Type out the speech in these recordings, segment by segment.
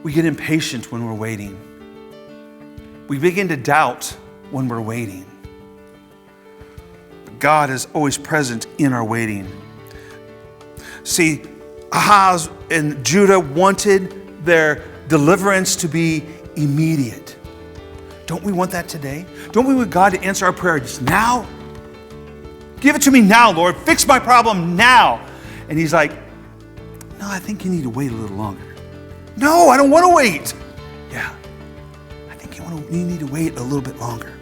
We get impatient when we're waiting. We begin to doubt when we're waiting. But God is always present in our waiting. See, Ahaz and Judah wanted their deliverance to be immediate. Don't we want that today? Don't we want God to answer our prayer just now? Give it to me now, Lord. Fix my problem now. And he's like, no, I think you need to wait a little longer. No, I don't want to wait. Yeah, I think you need to wait a little bit longer.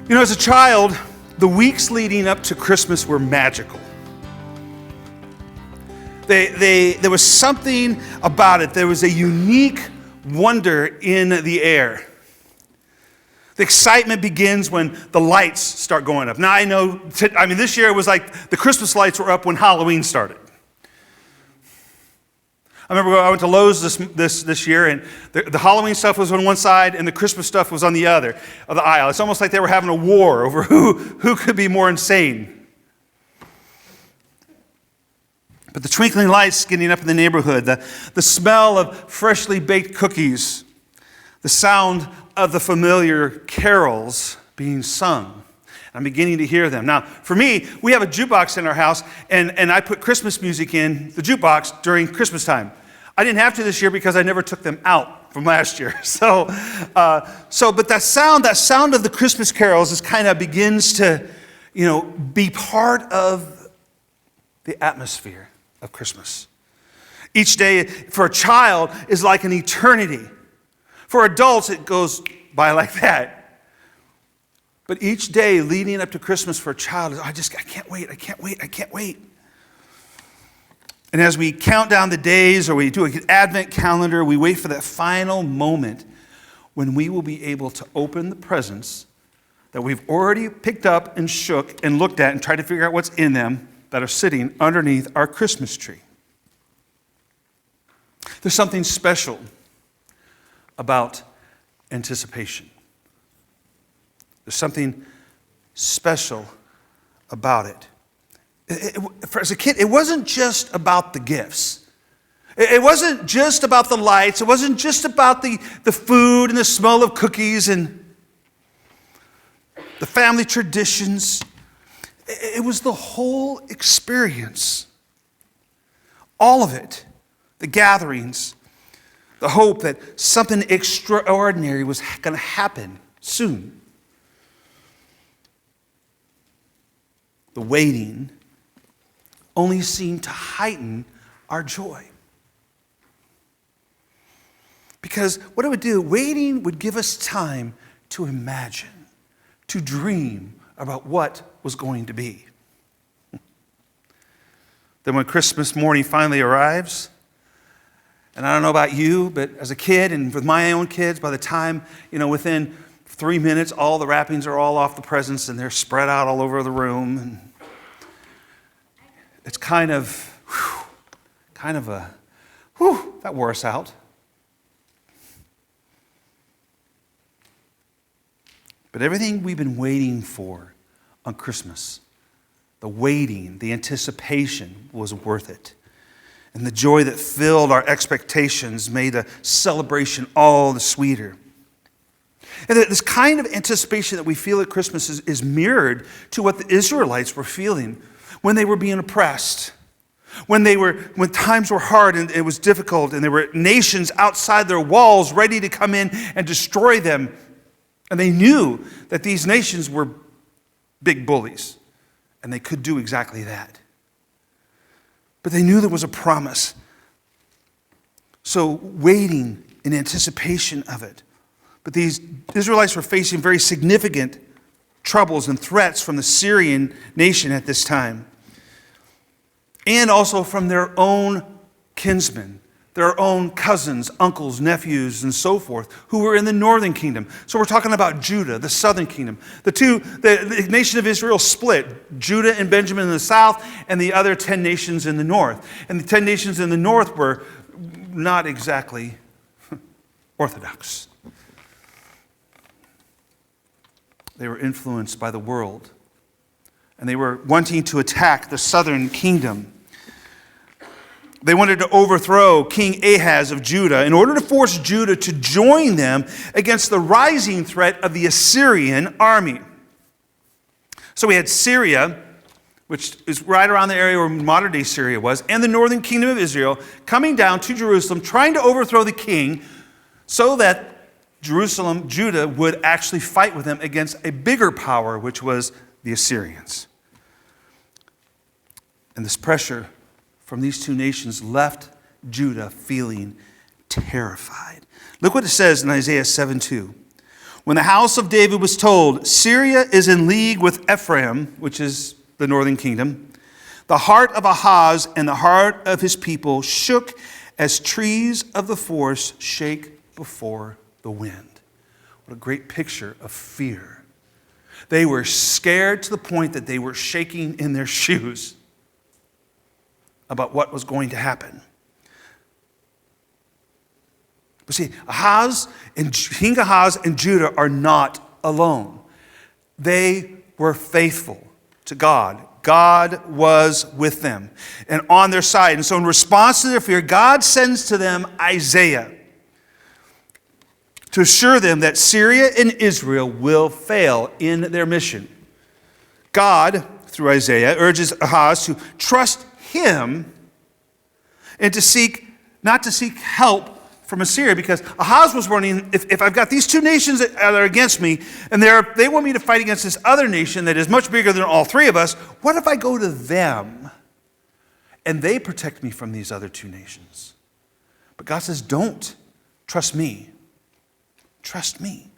You know, as a child, the weeks leading up to Christmas were magical. There was something about it. There was a unique wonder in the air. The excitement begins when the lights start going up. Now I know, this year it was like the Christmas lights were up when Halloween started. I remember I went to Lowe's this year, and the Halloween stuff was on one side and the Christmas stuff was on the other of the aisle. It's almost like they were having a war over who could be more insane. But the twinkling lights getting up in the neighborhood, the smell of freshly baked cookies, the sound of the familiar carols being sung. I'm beginning to hear them. Now, for me, we have a jukebox in our house, and I put Christmas music in the jukebox during Christmas time. I didn't have to this year because I never took them out from last year. But that sound of the Christmas carols begins to, be part of the atmosphere of Christmas. Each day for a child is like an eternity. For adults, it goes by like that. But each day leading up to Christmas for a child is, I can't wait. And as we count down the days or we do an advent calendar, we wait for that final moment when we will be able to open the presents that we've already picked up and shook and looked at and tried to figure out what's in them that are sitting underneath our Christmas tree. There's something special about anticipation. There's something special about it. As a kid, it wasn't just about the gifts. It wasn't just about the lights. It wasn't just about the food and the smell of cookies and the family traditions. It was the whole experience. All of it. The gatherings. The hope that something extraordinary was going to happen soon. The waiting only seemed to heighten our joy. Because what it would do, waiting would give us time to imagine, to dream about what was going to be. Then when Christmas morning finally arrives, and I don't know about you, but as a kid and with my own kids, by the time, within 3 minutes, all the wrappings are all off the presents and they're spread out all over the room. And it's that wore us out. But everything we've been waiting for on Christmas, the waiting, the anticipation was worth it. And the joy that filled our expectations made the celebration all the sweeter. And this kind of anticipation that we feel at Christmas is mirrored to what the Israelites were feeling when they were being oppressed, when times were hard and it was difficult, and there were nations outside their walls ready to come in and destroy them. And they knew that these nations were big bullies, and they could do exactly that. But they knew there was a promise. So waiting in anticipation of it. But these Israelites were facing very significant troubles and threats from the Syrian nation at this time. And also from their own kinsmen, their own cousins, uncles, nephews, and so forth, who were in the northern kingdom. So we're talking about Judah, the southern kingdom. The nation of Israel split. Judah and Benjamin in the south, and the other 10 nations in the north. And the 10 nations in the north were not exactly orthodox. They were influenced by the world, and they were wanting to attack the southern kingdom. They wanted to overthrow King Ahaz of Judah in order to force Judah to join them against the rising threat of the Assyrian army. So we had Syria, which is right around the area where modern-day Syria was, and the northern kingdom of Israel coming down to Jerusalem, trying to overthrow the king so that Judah would actually fight with them against a bigger power, which was the Assyrians. And this pressure from these two nations left Judah feeling terrified. Look what it says in Isaiah 7:2. When the house of David was told, Syria is in league with Ephraim, which is the northern kingdom, the heart of Ahaz and the heart of his people shook as trees of the forest shake before the wind. What a great picture of fear. They were scared to the point that they were shaking in their shoes about what was going to happen. But see, King Ahaz and Judah are not alone. They were faithful to God. God was with them and on their side. And so in response to their fear, God sends to them Isaiah to assure them that Syria and Israel will fail in their mission. God, through Isaiah, urges Ahaz to trust him and not to seek help from Assyria, because Ahaz was wondering, if I've got these two nations that are against me, and they want me to fight against this other nation that is much bigger than all three of us, what if I go to them and they protect me from these other two nations? But God says, don't. Trust me. Trust me.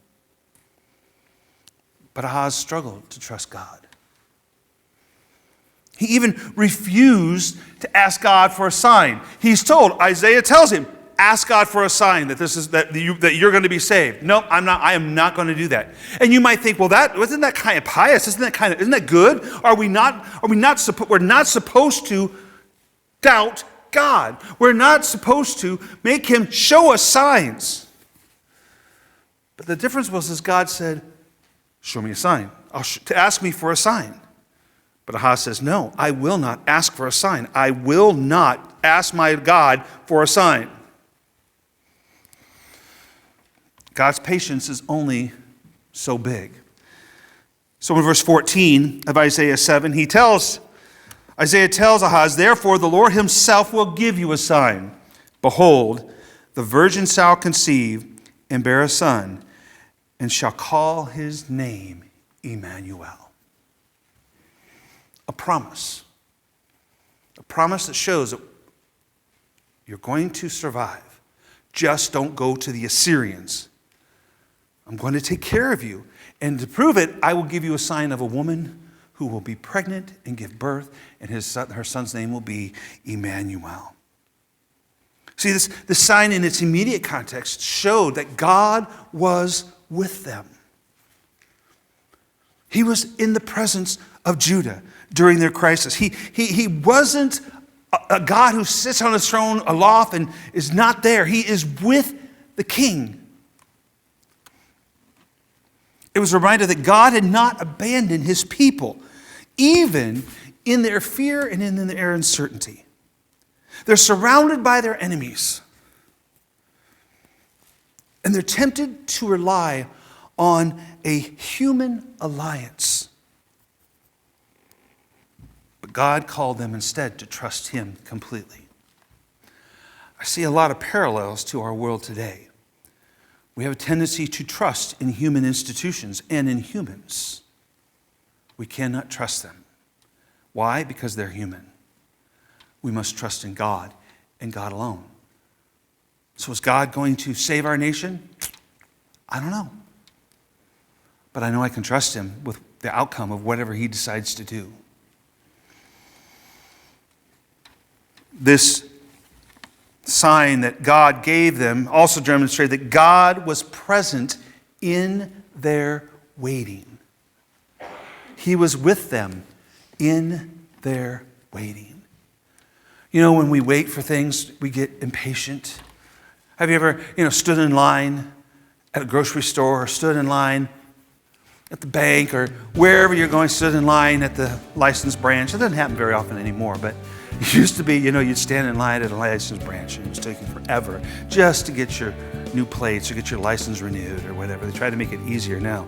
But Ahaz struggled to trust God. He even refused to ask God for a sign. He's told, Isaiah tells him, ask God for a sign that you're going to be saved. No, I'm not. I am not going to do that. And you might think, well, isn't that kind of pious? Isn't that good? We're not supposed to doubt God. We're not supposed to make him show us signs. But the difference was God said, show me a sign. To ask me for a sign. But Ahaz says, no, I will not ask for a sign. I will not ask my God for a sign. God's patience is only so big. So in verse 14 of Isaiah 7, Isaiah tells Ahaz, therefore the Lord himself will give you a sign. Behold, the virgin shall conceive and bear a son, and shall call his name Emmanuel. A promise that shows that you're going to survive. Just don't go to the Assyrians. I'm going to take care of you. And to prove it, I will give you a sign of a woman who will be pregnant and give birth, and her son's name will be Emmanuel. See, this sign in its immediate context showed that God was with them. He was in the presence of Judah during their crisis. He wasn't a God who sits on his throne aloft and is not there. He is with the king. It was a reminder that God had not abandoned his people, even in their fear and in their uncertainty. They're surrounded by their enemies. And they're tempted to rely on a human alliance. But God called them instead to trust him completely. I see a lot of parallels to our world today. We have a tendency to trust in human institutions and in humans. We cannot trust them. Why? Because they're human. We must trust in God and God alone. So is God going to save our nation? I don't know. But I know I can trust him with the outcome of whatever he decides to do. This sign that God gave them also demonstrated that God was present in their waiting. He was with them in their waiting. You know, when we wait for things, we get impatient. Have you ever, stood in line at a grocery store or stood in line at the bank or wherever you're going, stood in line at the license branch. It doesn't happen very often anymore, but it used to be, you'd stand in line at a license branch and it was taking forever just to get your new plates or get your license renewed or whatever. They try to make it easier now.